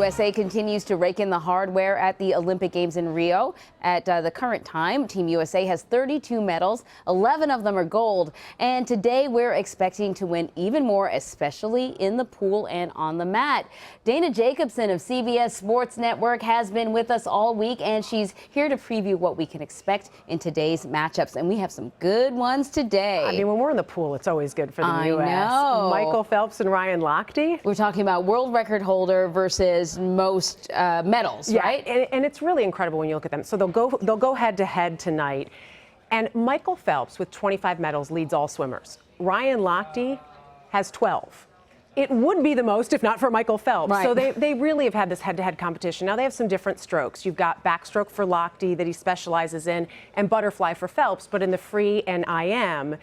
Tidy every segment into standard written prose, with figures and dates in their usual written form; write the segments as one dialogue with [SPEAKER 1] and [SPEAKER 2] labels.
[SPEAKER 1] USA continues to rake in the hardware at the Olympic Games in Rio. At the current time, Team USA has 32 medals, 11 of them are gold. And today we're expecting to win even more, especially in the pool and on the mat. Dana Jacobson of CBS Sports Network has been with us all week, and she's here to preview what we can expect in today's matchups. And we have some good ones today.
[SPEAKER 2] I mean, when we're in the pool, it's always good for the U.S.
[SPEAKER 1] know.
[SPEAKER 2] Michael Phelps and Ryan Lochte.
[SPEAKER 1] We're talking about world record holder versus most medals, right?
[SPEAKER 2] And it's really incredible when you look at them. So they'll go head to head tonight. And Michael Phelps, with 25 medals, leads all swimmers. Ryan Lochte has 12. It would be the most if not for Michael Phelps.
[SPEAKER 1] Right.
[SPEAKER 2] So they really have had this head-to-head competition. Now they have some different strokes. You've got backstroke for Lochte that he specializes in, and butterfly for Phelps. But in the free and IM,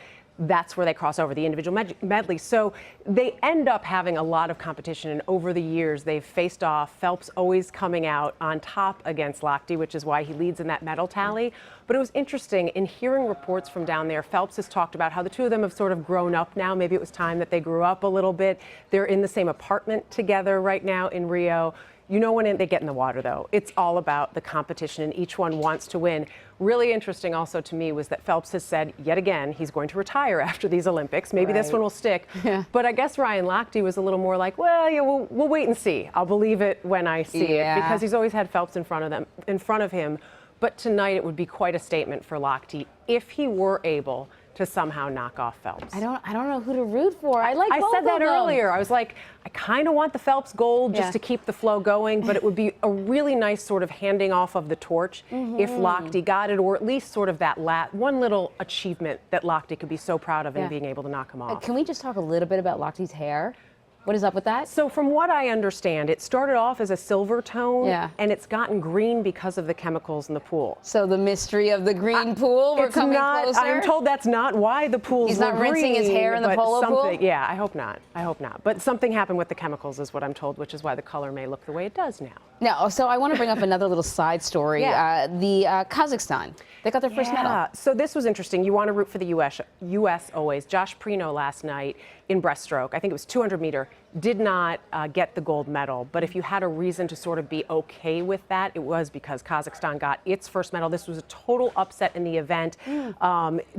[SPEAKER 2] that's where they cross over, the individual medley. So they end up having a lot of competition, and over the years they've faced off. Phelps always coming out on top against Lochte, which is why he leads in that medal tally. But it was interesting in hearing reports from down there. Phelps has talked about how the two of them have sort of grown up now. Maybe it was time that they grew up a little bit. They're in the same apartment together right now in Rio. You know, when they get in the water, though, it's all about the competition, and each one wants to win. Really interesting also to me was that Phelps has said, yet again, he's going to retire after these Olympics. Maybe this one will stick. Yeah. But I guess Ryan Lochte was a little more like, well, yeah, we'll wait and see. I'll believe it when I see it, because he's always had Phelps in front of him. But tonight it would be quite a statement for Lochte if he were able to somehow knock off Phelps.
[SPEAKER 1] I don't know who to root for. I said
[SPEAKER 2] that earlier. I was like, I kind of want the Phelps gold just to keep the flow going, but it would be a really nice sort of handing off of the torch if Lochte got it, or at least sort of that one little achievement that Lochte could be so proud of in being able to knock him off.
[SPEAKER 1] Can we just talk a little bit about Lochte's hair? What is up with that?
[SPEAKER 2] So from what I understand, it started off as a silver tone, and it's gotten green because of the chemicals in the pool.
[SPEAKER 1] So the mystery of the green pool, we're coming closer?
[SPEAKER 2] I'm told that's not why the pool's
[SPEAKER 1] He's not rinsing his hair in the polo pool?
[SPEAKER 2] Yeah, I hope not. I hope not. But something happened with the chemicals is what I'm told, which is why the color may look the way it does now.
[SPEAKER 1] No, so I want to bring up another little side story. Kazakhstan, they got their first medal.
[SPEAKER 2] So this was interesting. You want to root for the U.S. always. Josh Prino last night in breaststroke, I think it was 200 meter, did not get the gold medal. But if you had a reason to sort of be okay with that, it was because Kazakhstan got its first medal. This was a total upset in the event.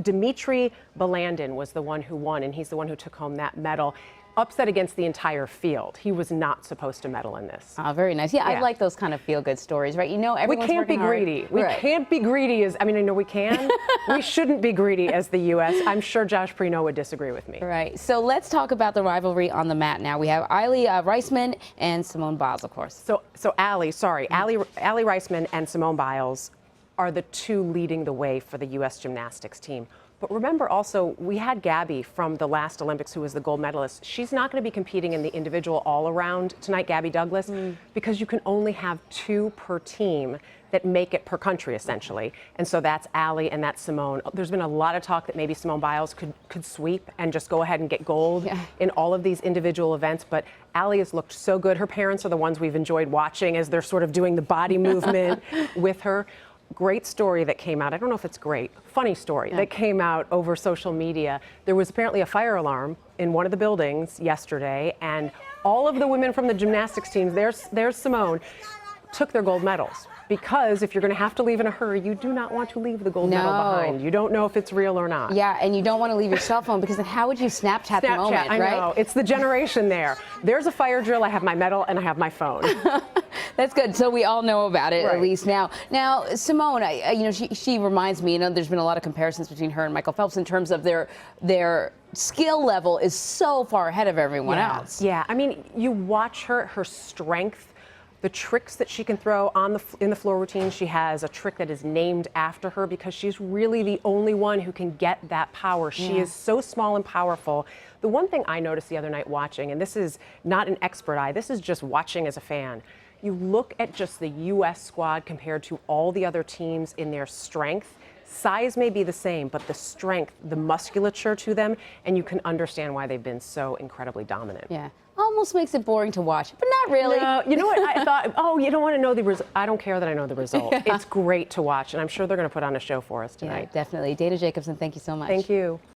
[SPEAKER 2] Dmitry Balandin was the one who won, and he's the one who took home that medal. Upset against the entire field. He was not supposed to medal in this.
[SPEAKER 1] Oh, very nice. Yeah, I like those kind of feel-good stories, right? You know, everyone's
[SPEAKER 2] we can't be greedy. We can't be greedy I mean, I know we can. We shouldn't be greedy as the U.S. I'm sure Josh Prino would disagree with me.
[SPEAKER 1] Right. So let's talk about the rivalry on the mat now. We have Reisman and Simone Biles, of course.
[SPEAKER 2] So Ali Reisman and Simone Biles are the two leading the way for the U.S. gymnastics team. But remember also, we had Gabby from the last Olympics, who was the gold medalist. She's not going to be competing in the individual all-around tonight, Gabby Douglas, because you can only have 2 per team that make it per country, essentially. And so that's Ali and that's Simone. There's been a lot of talk that maybe Simone Biles could sweep and just go ahead and get gold in all of these individual events. But Ali has looked so good. Her parents are the ones we've enjoyed watching as they're sort of doing the body movement with her. Great story that came out. I don't know if it's great. Funny story that came out over social media. There was apparently a fire alarm in one of the buildings yesterday, and all of the women from the gymnastics teams, there's Simone, took their gold medals. Because if you're going to have to leave in a hurry, you do not want to leave the gold medal behind. You don't know if it's real or not.
[SPEAKER 1] Yeah, and you don't want to leave your cell phone, because then how would you Snapchat the moment,
[SPEAKER 2] I know. It's the generation there. There's a fire drill, I have my medal, and I have my phone.
[SPEAKER 1] That's good. So we all know about it, at least now. Now, Simone, you know, she reminds me, you know, there's been a lot of comparisons between her and Michael Phelps in terms of their skill level is so far ahead of everyone else.
[SPEAKER 2] Yeah, I mean, you watch her strength, the tricks that she can throw in the floor routine. She has a trick that is named after her because she's really the only one who can get that power. She is so small and powerful. The one thing I noticed the other night watching, and this is not an expert eye, this is just watching as a fan. You look at just the U.S. squad compared to all the other teams in their strength. Size may be the same, but the strength, the musculature to them, and you can understand why they've been so incredibly dominant.
[SPEAKER 1] Yeah. Almost makes it boring to watch, but not really.
[SPEAKER 2] No, you know what? I thought, oh, you don't want to know the result. I don't care that I know the result. It's great to watch, and I'm sure they're going to put on a show for us tonight.
[SPEAKER 1] Yeah, definitely. Dana Jacobson, thank you so much.
[SPEAKER 2] Thank you.